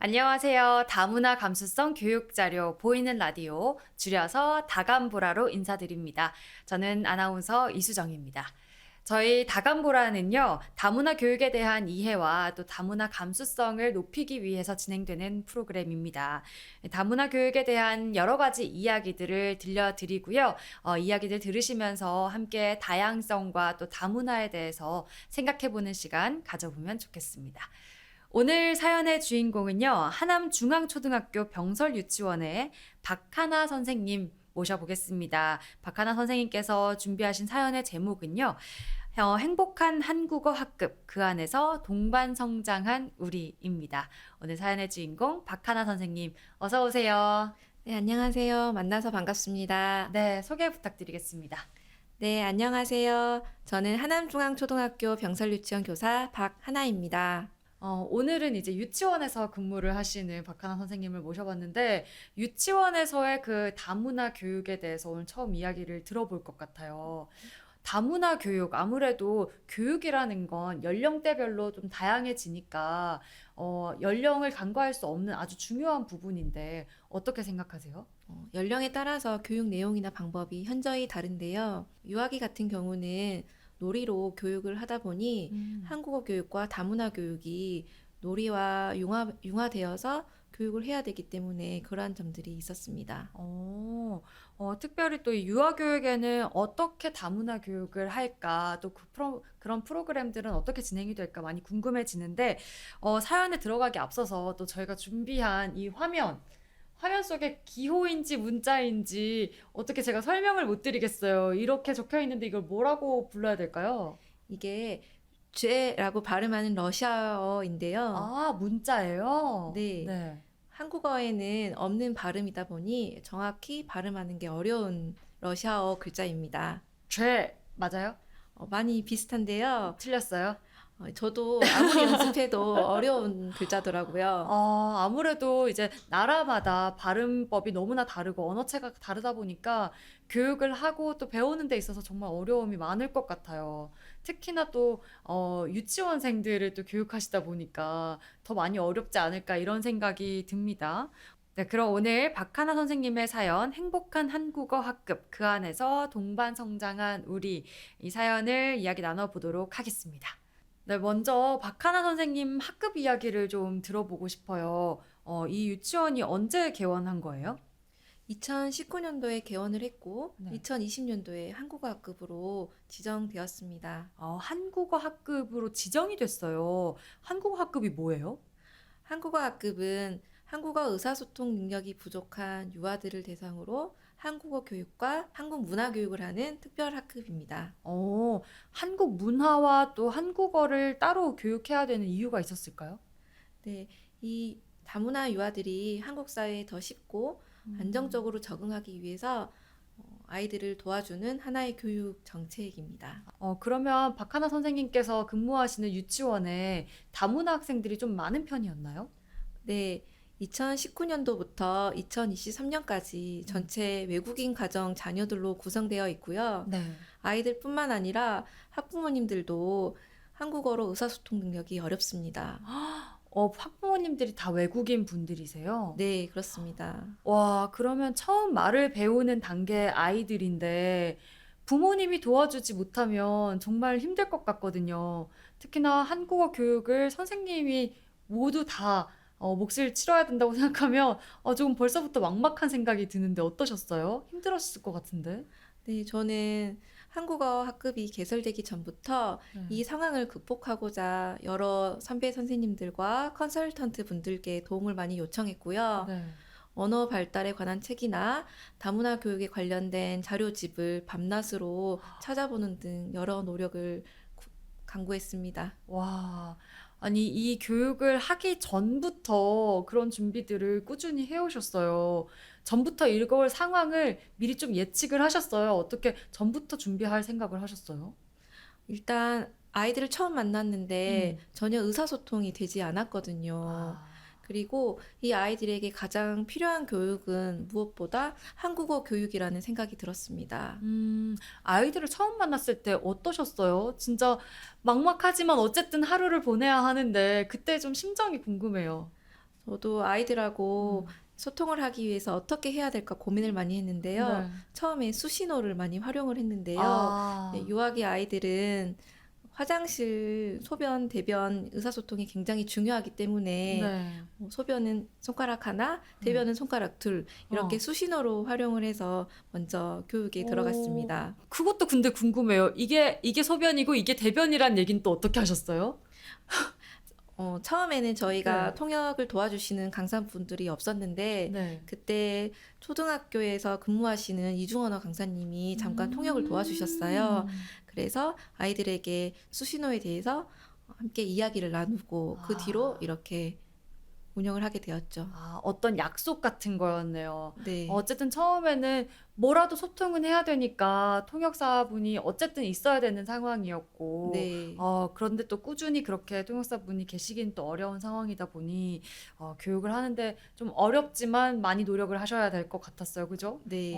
안녕하세요. 다문화 감수성 교육자료 보이는 라디오, 줄여서 다감보라로 인사드립니다. 저는 아나운서 이수정입니다. 저희 다감보라는요, 다문화 교육에 대한 이해와 또 다문화 감수성을 높이기 위해서 진행되는 프로그램입니다. 다문화 교육에 대한 여러 가지 이야기들을 들려드리고요. 이야기들 들으시면서 함께 다양성과 또 다문화에 대해서 생각해보는 시간 가져보면 좋겠습니다. 오늘 사연의 주인공은요, 하남중앙초등학교 병설유치원의 박하나 선생님 모셔보겠습니다. 박하나 선생님께서 준비하신 사연의 제목은요, 행복한 한국어 학급, 그 안에서 동반 성장한 우리입니다. 오늘 사연의 주인공 박하나 선생님, 어서 오세요. 네, 안녕하세요. 만나서 반갑습니다. 네, 소개 부탁드리겠습니다. 네, 안녕하세요. 저는 하남중앙초등학교 병설유치원 교사 박하나입니다. 오늘은 이제 유치원에서 근무를 하시는 박하나 선생님을 모셔봤는데, 유치원에서의 그 다문화 교육에 대해서 오늘 처음 이야기를 들어볼 것 같아요. 다문화 교육, 아무래도 교육이라는 건 연령대별로 좀 다양해지니까, 연령을 간과할 수 없는 아주 중요한 부분인데, 어떻게 생각하세요? 연령에 따라서 교육 내용이나 방법이 현저히 다른데요. 유아기 같은 경우는 놀이로 교육을 하다 보니 한국어 교육과 다문화 교육이 놀이와 융화되어서 교육을 해야 되기 때문에 그러한 점들이 있었습니다. 특별히 또 이 유아 교육에는 어떻게 다문화 교육을 할까, 또 그런 프로그램들은 어떻게 진행이 될까 많이 궁금해지는데, 사연에 들어가기 앞서서 또 저희가 준비한 이 화면 속에 기호인지 문자인지 어떻게 제가 설명을 못 드리겠어요. 이렇게 적혀 있는데 이걸 뭐라고 불러야 될까요? 이게 죄라고 발음하는 러시아어인데요. 아, 문자예요? 네, 네. 한국어에는 없는 발음이다 보니 정확히 발음하는 게 어려운 러시아어 글자입니다. 맞아요? 많이 비슷한데요. 틀렸어요? 저도 아무리 연습해도 어려운 글자더라고요. 아무래도 이제 나라마다 발음법이 너무나 다르고 언어체가 다르다 보니까 교육을 하고 또 배우는 데 있어서 정말 어려움이 많을 것 같아요. 특히나 또 유치원생들을 또 교육하시다 보니까 더 많이 어렵지 않을까 이런 생각이 듭니다. 네, 그럼 오늘 박하나 선생님의 사연, 행복한 한국어 학급, 그 안에서 동반 성장한 우리, 이 사연을 이야기 나눠보도록 하겠습니다. 네, 먼저 박하나 선생님 학급 이야기를 좀 들어보고 싶어요. 이 유치원이 언제 개원한 거예요? 2019년도에 개원을 했고 네. 2020년도에 한국어 학급으로 지정되었습니다. 한국어 학급으로 지정이 됐어요. 한국어 학급이 뭐예요? 한국어 학급은 한국어 의사소통 능력이 부족한 유아들을 대상으로 한국어 교육과 한국 문화 교육을 하는 특별 학급입니다. 한국 문화와 또 한국어를 따로 교육해야 되는 이유가 있었을까요? 네, 이 다문화 유아들이 한국 사회에 더 쉽고 안정적으로 적응하기 위해서 아이들을 도와주는 하나의 교육 정책입니다. 그러면 박하나 선생님께서 근무하시는 유치원에 다문화 학생들이 좀 많은 편이었나요? 네, 2019년도부터 2023년까지 전체 외국인 가정 자녀들로 구성되어 있고요. 네. 아이들뿐만 아니라 학부모님들도 한국어로 의사소통 능력이 어렵습니다. 학부모님들이 다 외국인 분들이세요? 네, 그렇습니다. 와, 그러면 처음 말을 배우는 단계 아이들인데 부모님이 도와주지 못하면 정말 힘들 것 같거든요. 특히나 한국어 교육을 선생님이 모두 다 몫을 치러야 된다고 생각하면 조금 벌써부터 막막한 생각이 드는데 어떠셨어요? 힘들었을 것 같은데. 네, 저는 한국어 학급이 개설되기 전부터 네. 이 상황을 극복하고자 여러 선배 선생님들과 컨설턴트 분들께 도움을 많이 요청했고요. 네. 언어 발달에 관한 책이나 다문화 교육에 관련된 자료집을 밤낮으로 찾아보는 등 여러 노력을 강구했습니다. 와, 아니, 이 교육을 하기 전부터 그런 준비들을 꾸준히 해오셨어요. 전부터 이걸 상황을 미리 좀 예측을 하셨어요. 어떻게 전부터 준비할 생각을 하셨어요? 일단 아이들을 처음 만났는데 음. 전혀 의사소통이 되지 않았거든요. 아, 그리고 이 아이들에게 가장 필요한 교육은 무엇보다 한국어 교육이라는 생각이 들었습니다. 아이들을 처음 만났을 때 어떠셨어요? 진짜 막막하지만 어쨌든 하루를 보내야 하는데 그때 좀 심정이 궁금해요. 저도 아이들하고 음. 소통을 하기 위해서 어떻게 해야 될까 고민을 많이 했는데요. 네. 처음에 수신호를 많이 활용을 했는데요. 네, 아. 유아기 아이들은 화장실 소변, 대변 의사소통이 굉장히 중요하기 때문에 네. 소변은 손가락 하나, 음. 대변은 손가락 둘 이렇게 어. 수신호로 활용을 해서 먼저 교육에 오. 들어갔습니다. 그것도 근데 궁금해요. 이게 소변이고 이게 대변이란 얘기는 또 어떻게 하셨어요? 처음에는 저희가 네. 통역을 도와주시는 강사분들이 없었는데 네. 그때 초등학교에서 근무하시는 이중언어 강사님이 잠깐 통역을 도와주셨어요. 음. 그래서 아이들에게 수신호에 대해서 함께 이야기를 나누고 그 뒤로 아. 이렇게 운영을 하게 되었죠. 아, 어떤 약속 같은 거였네요. 네, 어쨌든 처음에는 뭐라도 소통은 해야 되니까 통역사분이 어쨌든 있어야 되는 상황이었고, 네, 그런데 또 꾸준히 그렇게 통역사분이 계시긴 또 어려운 상황이다 보니, 교육을 하는데 좀 어렵지만 많이 노력을 하셔야 될 것 같았어요. 그죠? 네.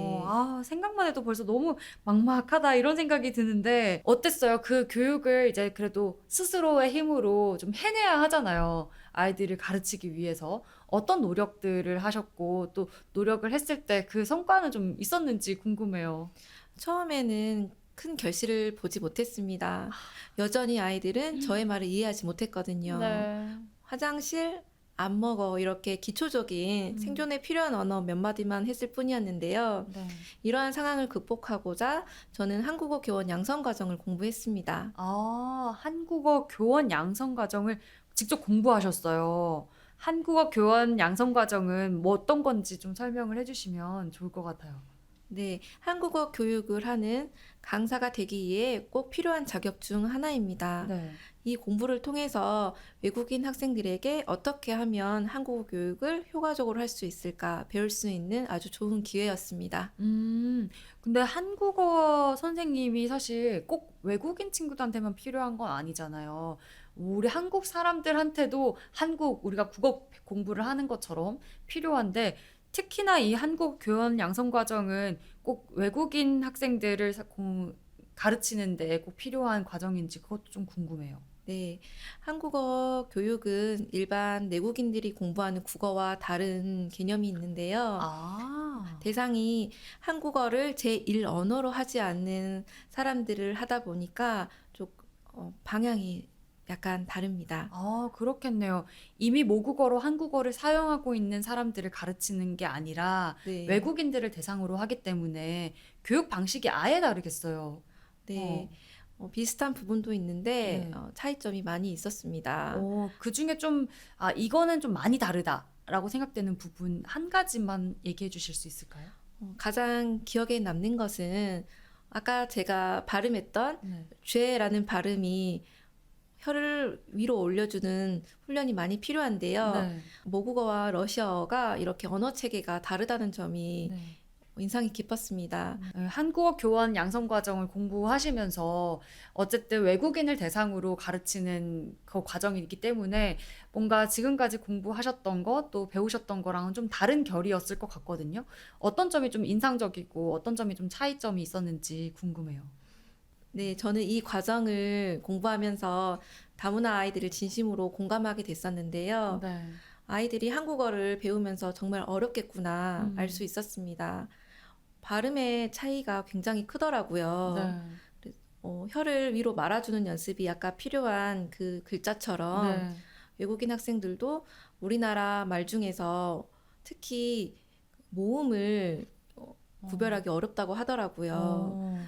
생각만 해도 벌써 너무 막막하다 이런 생각이 드는데, 어땠어요? 그 교육을 이제 그래도 스스로의 힘으로 좀 해내야 하잖아요. 아이들을 가르치기 위해서. 어떤 노력들을 하셨고, 또 노력을 했을 때 그 성과는 좀 있었는지 궁금해요. 처음에는 큰 결실을 보지 못했습니다. 여전히 아이들은 저의 말을 이해하지 못했거든요. 네. 화장실, 안 먹어 이렇게 기초적인 음. 생존에 필요한 언어 몇 마디만 했을 뿐이었는데요. 네. 이러한 상황을 극복하고자 저는 한국어 교원 양성 과정을 공부했습니다. 한국어 교원 양성 과정을 직접 공부하셨어요. 한국어 교원 양성 과정은 뭐 어떤 건지 좀 설명을 해주시면 좋을 것 같아요. 네, 한국어 교육을 하는 강사가 되기 위해 꼭 필요한 자격 중 하나입니다. 네. 이 공부를 통해서 외국인 학생들에게 어떻게 하면 한국어 교육을 효과적으로 할 수 있을까 배울 수 있는 아주 좋은 기회였습니다. 근데 한국어 선생님이 사실 꼭 외국인 친구들한테만 필요한 건 아니잖아요. 우리 한국 사람들한테도 우리가 국어 공부를 하는 것처럼 필요한데, 특히나 이 한국 교원 양성 과정은 꼭 외국인 학생들을 가르치는데 꼭 필요한 과정인지 그것도 좀 궁금해요. 네, 한국어 교육은 일반 내국인들이 공부하는 국어와 다른 개념이 있는데요. 아. 대상이 한국어를 제1 언어로 하지 않는 사람들을 하다 보니까 좀 방향이 약간 다릅니다. 그렇겠네요. 이미 모국어로 한국어를 사용하고 있는 사람들을 가르치는 게 아니라 네, 외국인들을 대상으로 하기 때문에 교육 방식이 아예 다르겠어요. 네, 어, 비슷한 부분도 있는데 네. 차이점이 많이 있었습니다. 그중에 좀, 이거는 좀 많이 다르다라고 생각되는 부분 한 가지만 얘기해 주실 수 있을까요? 가장 기억에 남는 것은 아까 제가 발음했던 네. 죄라는 발음이 혀를 위로 올려주는 훈련이 많이 필요한데요. 네. 모국어와 러시아어가 이렇게 언어 체계가 다르다는 점이 네. 인상이 깊었습니다. 한국어 교원 양성 과정을 공부하시면서 어쨌든 외국인을 대상으로 가르치는 그 과정이 있기 때문에 뭔가 지금까지 공부하셨던 것, 또 배우셨던 거랑은 좀 다른 결이었을 것 같거든요. 어떤 점이 좀 인상적이고 어떤 점이 좀 차이점이 있었는지 궁금해요. 네, 저는 이 과정을 공부하면서 다문화 아이들을 진심으로 공감하게 됐었는데요. 네. 아이들이 한국어를 배우면서 정말 어렵겠구나 알 수 음. 있었습니다. 발음의 차이가 굉장히 크더라고요. 네. 혀를 위로 말아주는 연습이 아까 필요한 그 글자처럼 네. 외국인 학생들도 우리나라 말 중에서 특히 모음을 어. 구별하기 어렵다고 하더라고요. 어.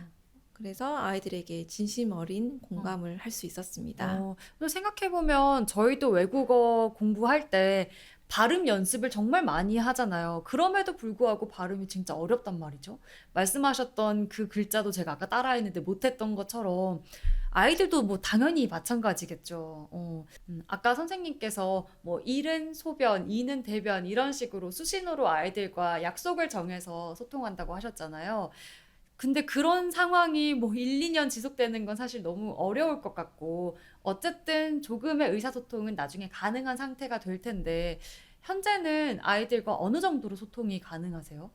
그래서 아이들에게 진심 어린 어. 공감을 할 수 있었습니다. 또 생각해보면 저희도 외국어 공부할 때 발음 연습을 정말 많이 하잖아요. 그럼에도 불구하고 발음이 진짜 어렵단 말이죠. 말씀하셨던 그 글자도 제가 아까 따라했는데 못했던 것처럼 아이들도 뭐 당연히 마찬가지겠죠. 아까 선생님께서 뭐 일은 소변, 이는 대변 이런 식으로 수신호로 아이들과 약속을 정해서 소통한다고 하셨잖아요. 근데 그런 상황이 뭐 1, 2년 지속되는 건 사실 너무 어려울 것 같고, 어쨌든 조금의 의사소통은 나중에 가능한 상태가 될 텐데, 현재는 아이들과 어느 정도로 소통이 가능하세요?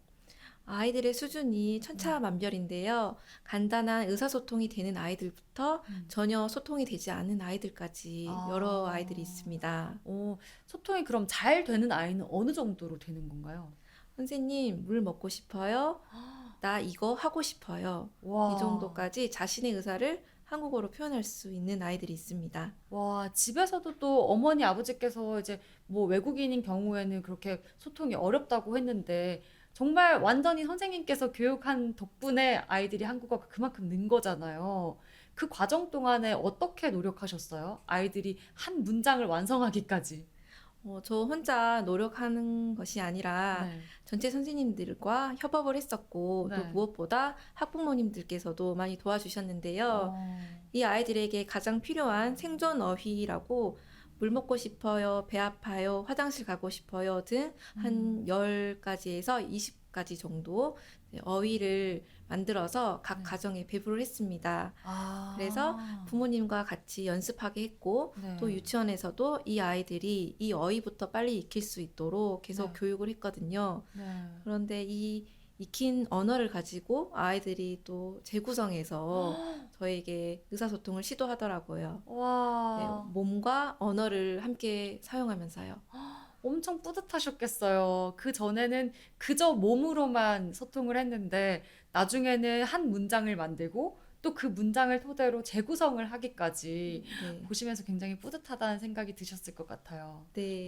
아이들의 수준이 천차만별인데요. 간단한 의사소통이 되는 아이들부터 음. 전혀 소통이 되지 않는 아이들까지 여러 아이들이 아. 있습니다. 소통이 그럼 잘 되는 아이는 어느 정도로 되는 건가요? 선생님, 물 먹고 싶어요? 나 이거 하고 싶어요. 이 와. 정도까지 자신의 의사를 한국어로 표현할 수 있는 아이들이 있습니다. 와, 집에서도 또 어머니, 아버지께서 이제 뭐 외국인인 경우에는 그렇게 소통이 어렵다고 했는데 정말 완전히 선생님께서 교육한 덕분에 아이들이 한국어가 그만큼 는 거잖아요. 그 과정 동안에 어떻게 노력하셨어요? 아이들이 한 문장을 완성하기까지. 저 혼자 노력하는 것이 아니라 네. 전체 선생님들과 협업을 했었고 또 네. 무엇보다 학부모님들께서도 많이 도와주셨는데요. 어. 이 아이들에게 가장 필요한 생존 어휘라고 물 먹고 싶어요, 배 아파요, 화장실 가고 싶어요 등 음. 한 10가지에서 20가지 정도 어휘를 만들어서 각 네. 가정에 배부를 했습니다. 그래서 아. 부모님과 같이 연습하게 했고 또 네. 유치원에서도 이 아이들이 이 어휘부터 빨리 익힐 수 있도록 계속 네. 교육을 했거든요. 네. 그런데 이 익힌 언어를 가지고 아이들이 또 재구성해서 저에게 의사소통을 시도하더라고요. 네, 와. 몸과 언어를 함께 사용하면서요. 엄청 뿌듯하셨겠어요. 그전에는 그저 몸으로만 소통을 했는데 나중에는 한 문장을 만들고 또 그 문장을 토대로 재구성을 하기까지 네, 보시면서 굉장히 뿌듯하다는 생각이 드셨을 것 같아요. 네,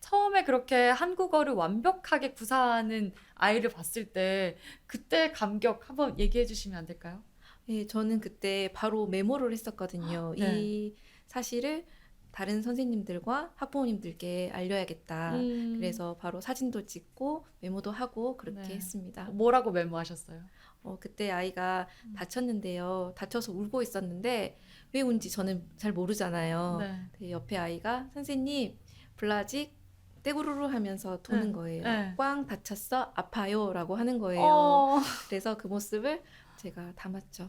처음에 그렇게 한국어를 완벽하게 구사하는 아이를 봤을 때 그때 감격 한번 얘기해 주시면 안 될까요? 네, 저는 그때 바로 메모를 했었거든요. 네. 이 사실을 다른 선생님들과 학부모님들께 알려야겠다. 음, 그래서 바로 사진도 찍고 메모도 하고 그렇게 네. 했습니다. 뭐라고 메모하셨어요? 그때 아이가 다쳤는데요. 다쳐서 울고 있었는데 왜 운지 저는 잘 모르잖아요. 네. 근데 옆에 아이가 선생님 블라직 떼구르르 하면서 도는 네. 거예요. 네. 꽝 다쳤어 아파요 라고 하는 거예요. 어, 그래서 그 모습을 제가 담았죠.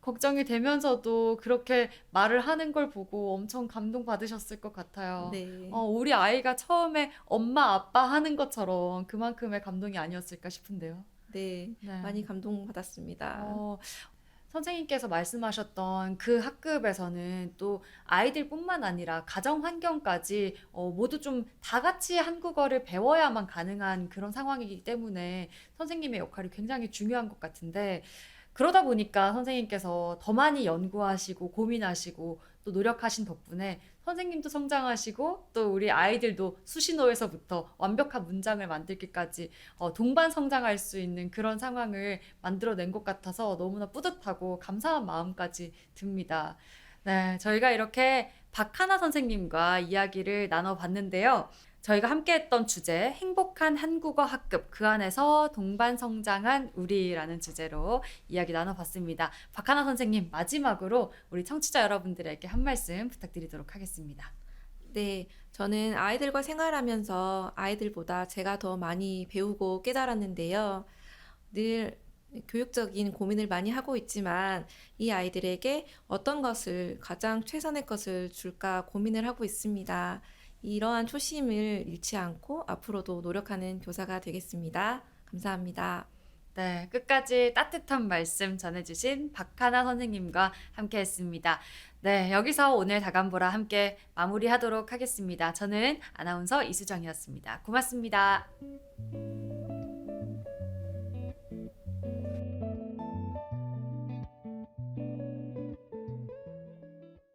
걱정이 되면서도 그렇게 말을 하는 걸 보고 엄청 감동받으셨을 것 같아요. 네, 우리 아이가 처음에 엄마, 아빠 하는 것처럼 그만큼의 감동이 아니었을까 싶은데요. 네, 네. 많이 감동받았습니다. 어, 선생님께서 말씀하셨던 그 학급에서는 또 아이들뿐만 아니라 가정 환경까지 모두 좀 다 같이 한국어를 배워야만 가능한 그런 상황이기 때문에 선생님의 역할이 굉장히 중요한 것 같은데 그러다 보니까 선생님께서 더 많이 연구하시고 고민하시고 또 노력하신 덕분에 선생님도 성장하시고 또 우리 아이들도 수시노에서부터 완벽한 문장을 만들기까지 동반 성장할 수 있는 그런 상황을 만들어낸 것 같아서 너무나 뿌듯하고 감사한 마음까지 듭니다. 네, 저희가 이렇게 박하나 선생님과 이야기를 나눠봤는데요. 저희가 함께했던 주제 행복한 한국어 학급 그 안에서 동반 성장한 우리라는 주제로 이야기 나눠봤습니다. 박하나 선생님 마지막으로 우리 청취자 여러분들에게 한 말씀 부탁드리도록 하겠습니다. 네, 저는 아이들과 생활하면서 아이들보다 제가 더 많이 배우고 깨달았는데요. 늘 교육적인 고민을 많이 하고 있지만 이 아이들에게 어떤 것을 가장 최선의 것을 줄까 고민을 하고 있습니다. 이러한 초심을 잃지 않고 앞으로도 노력하는 교사가 되겠습니다. 감사합니다. 네, 끝까지 따뜻한 말씀 전해주신 박하나 선생님과 함께했습니다. 네, 여기서 오늘 다간보라 함께 마무리하도록 하겠습니다. 저는 아나운서 이수정이었습니다. 고맙습니다.